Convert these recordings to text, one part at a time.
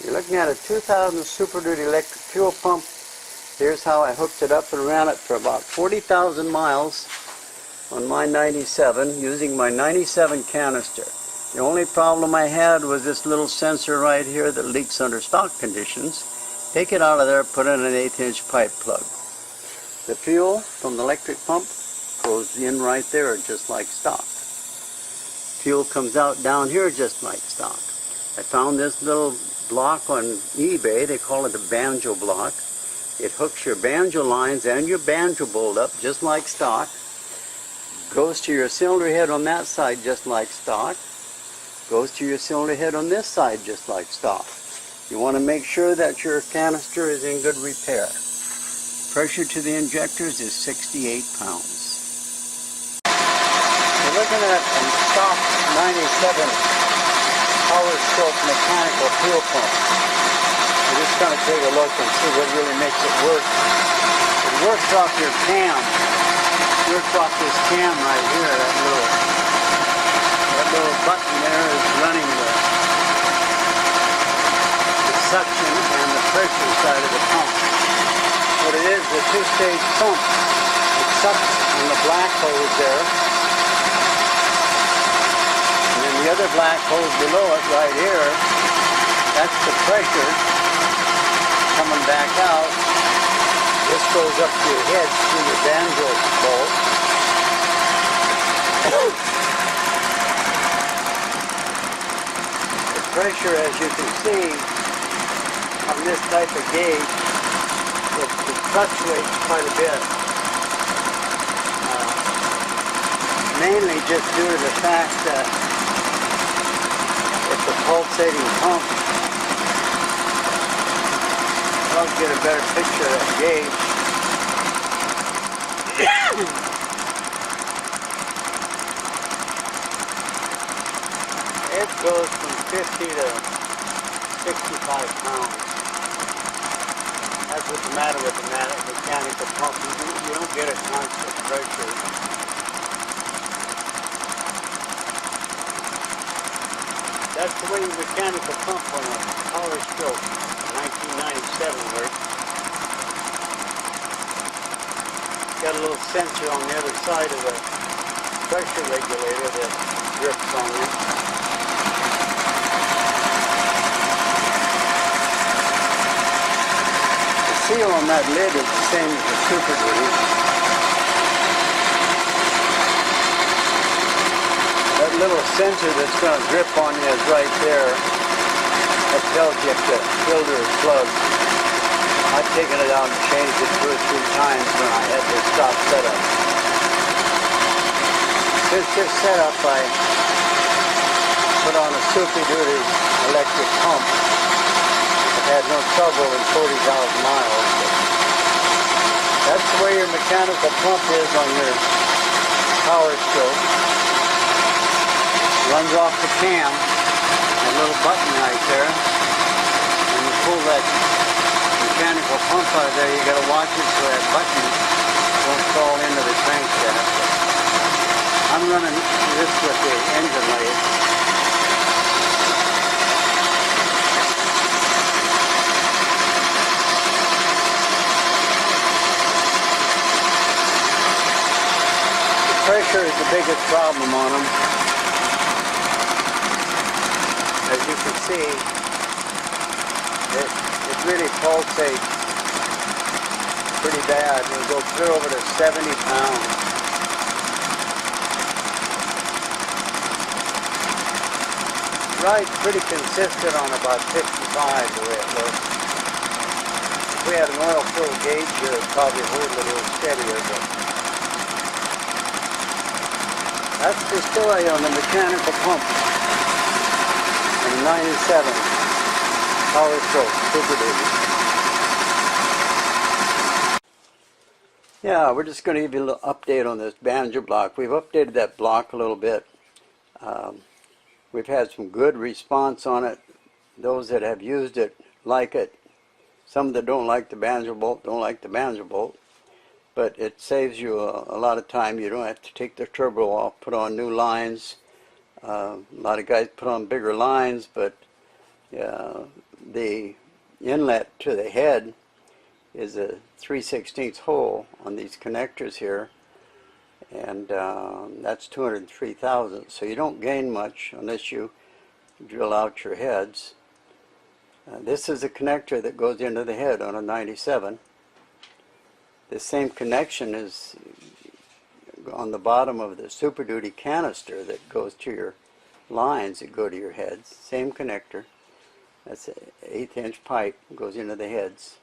You're looking at a 2000 Super Duty electric fuel pump. Here's how I hooked it up and ran it for about 40,000 miles on my 97 using my 97 canister. The only problem I had was this little sensor right here that leaks under stock conditions. Take it out of there, put in an 1/8" pipe plug. The fuel from the electric pump goes in right there just like stock. Fuel comes out down here just like stock. I found this little block on eBay. They call it a Banjoe Block. It hooks your banjo lines and your banjo bolt up just like stock. Goes to your cylinder head on that side just like stock. Goes to your cylinder head on this side just like stock. You want to make sure that your canister is in good repair. Pressure to the injectors is 68 pounds. We're looking at a stock 97 PowerStroke mechanical fuel pump. We're just going to take a look and see what really makes it work. It works off your cam. It works off this cam right here. That little button there is running the suction and the pressure side of the pump. What it is a two-stage pump. It sucks in the black hose there. And then the other black hose below it right here, that's the pressure coming back out. This goes up to your head through your banjo bolt. The pressure, as you can see, on this type of gauge, it fluctuates quite a bit. Mainly just due to the fact that it's a pulsating pump. I'll get a better picture of that gauge. It goes from 50 to 65 pounds. That's what's the matter with the mechanical pump. You don't get a constant pressure. That's the way the mechanical pump on a PowerStroke 1997 works. Got a little sensor on the other side of the pressure regulator that grips on it. The seal on that lid is the same as the Super Duty. That little sensor that's going to grip on you is right there. That tells you if the filter is plugged. I've taken it out and changed it 2 or 3 times when I had this stop setup. Since this setup, I put on a Super Duty electric pump. I've had no trouble in 40,000 miles. That's the way your mechanical pump is on your PowerStroke. Runs off the cam, a little button right there, and you pull that mechanical pump out of there. You got to watch it so that button won't fall into the crankshaft. I'm running this with the engine light. The pressure is the biggest problem on them. As you can see, it really pulsates pretty bad. It'll go clear over to 70 pounds. Right, pretty consistent on about 55 the way it looks. If we had an oil-filled gauge here, it'd probably hold a little steadier, but that's the story on the mechanical pump. 97 PowerStroke Super Duty. Yeah, we're just going to give you a little update on this Banjoe Block. We've updated that block a little bit. We've had some good response on it. Those that have used it like it. Some that don't like the banjo bolt don't like the banjo bolt. But it saves you a lot of time. You don't have to take the turbo off, put on new lines. A lot of guys put on bigger lines, but The inlet to the head is a 3/16 hole on these connectors here, and that's 203 thousandths. So you don't gain much unless you drill out your heads. This is a connector that goes into the head on a 97. The same connection is on the bottom of the Super Duty canister that goes to your lines that go to your heads. Same connector. That's an 1/8 inch pipe, goes into the heads.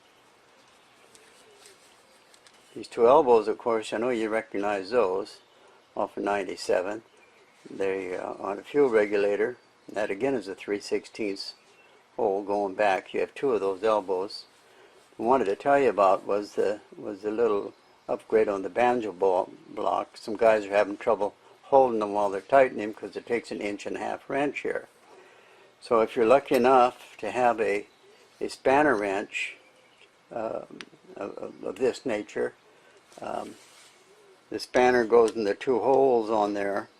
These two elbows, of course, I know you recognize those off of 97. They on a fuel regulator. That again is a 3/16 hole going back. You have two of those elbows. I wanted to tell you about was the little upgrade on the Banjoe Block. Some guys are having trouble holding them while they're tightening because it takes an 1.5 inch wrench here. So if you're lucky enough to have a spanner wrench of this nature, the spanner goes in the two holes on there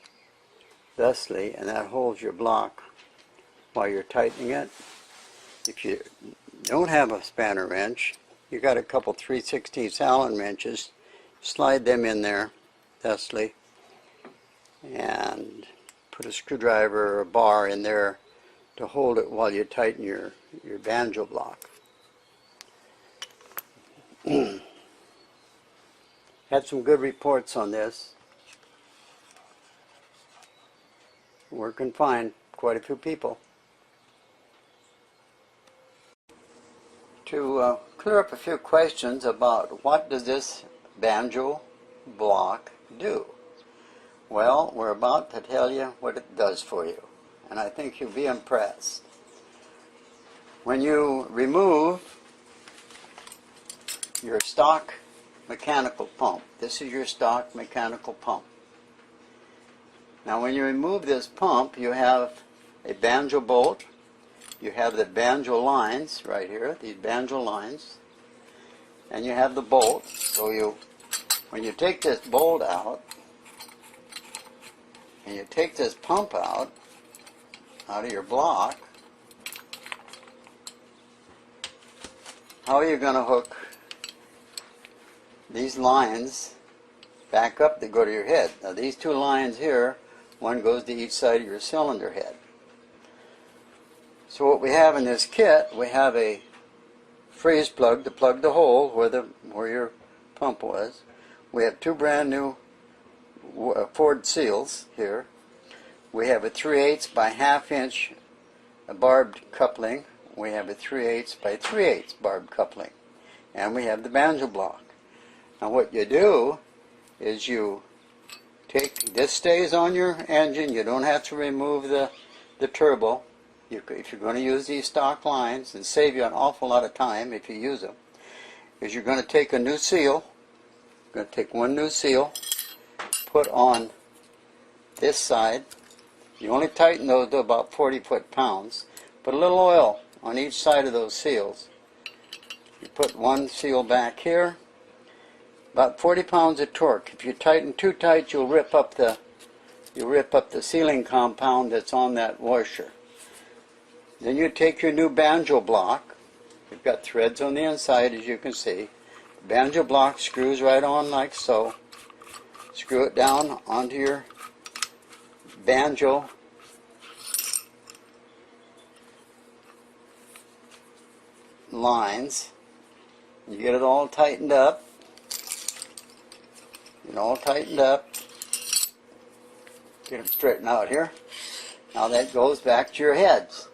thusly, and that holds your block while you're tightening it. If you don't have a spanner wrench, you got a couple 3/16 Allen wrenches, slide them in there thusly and put a screwdriver or a bar in there to hold it while you tighten your Banjoe block. Had some good reports on this. Working fine, quite a few people. To clear up a few questions about what does this Banjoe block do? Well, we're about to tell you what it does for you, and I think you'll be impressed. When you remove your stock mechanical pump, this is your stock mechanical pump. Now when you remove this pump, you have a banjo bolt, you have the banjo lines right here, these banjo lines, and you have the bolt. So when you take this bolt out, and you take this pump out of your block, how are you going to hook these lines back up that go to your head? Now these two lines here, one goes to each side of your cylinder head. So what we have in this kit, we have a freeze plug to plug the hole where your pump was. We have two brand new Ford seals here. We have a 3/8 by 1/2 inch barbed coupling. We have a 3/8 by 3/8 barbed coupling. And we have the Banjoe block. Now what you do is you take, this stays on your engine. You don't have to remove the turbo. If you're going to use these stock lines, and save you an awful lot of time if you use them, is you're going to take a new seal. You're going to take one new seal, put on this side. You only tighten those to about 40 foot-pounds. Put a little oil on each side of those seals. You put one seal back here. About 40 pounds of torque. If you tighten too tight, you'll rip up the sealing compound that's on that washer. Then you take your new Banjoe block. You've got threads on the inside, as you can see. The Banjoe block screws right on like so. Screw it down onto your Banjoe lines. You get it all tightened up. Get it all tightened up. Get them straightened out here. Now that goes back to your heads.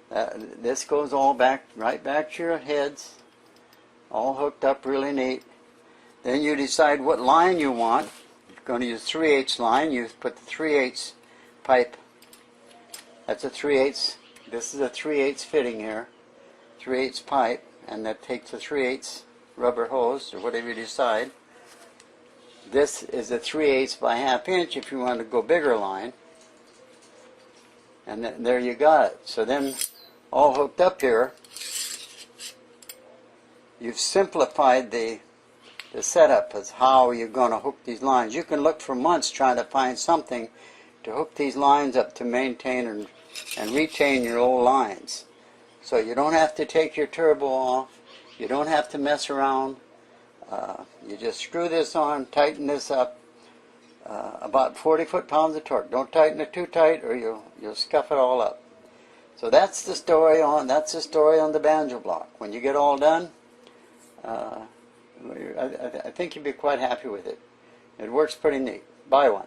This goes all back, right back to your heads, all hooked up really neat. Then you decide what line you want. If you're going to use 3/8 line, you put the 3/8 pipe. That's a 3/8. This is a 3/8 fitting here, 3/8 pipe, and that takes a 3/8 rubber hose or whatever you decide. This is a 3/8 by 1/2 inch if you want to go bigger line. And there you got it. So then, all hooked up here, you've simplified the setup as how you're going to hook these lines. You can look for months trying to find something to hook these lines up to maintain and retain your old lines. So you don't have to take your turbo off. You don't have to mess around. You just screw this on, tighten this up. About 40 foot-pounds of torque. Don't tighten it too tight or you'll scuff it all up. So that's the story on the Banjoe Block. When you get all done, I think you'll be quite happy with it. It works pretty neat. Buy one.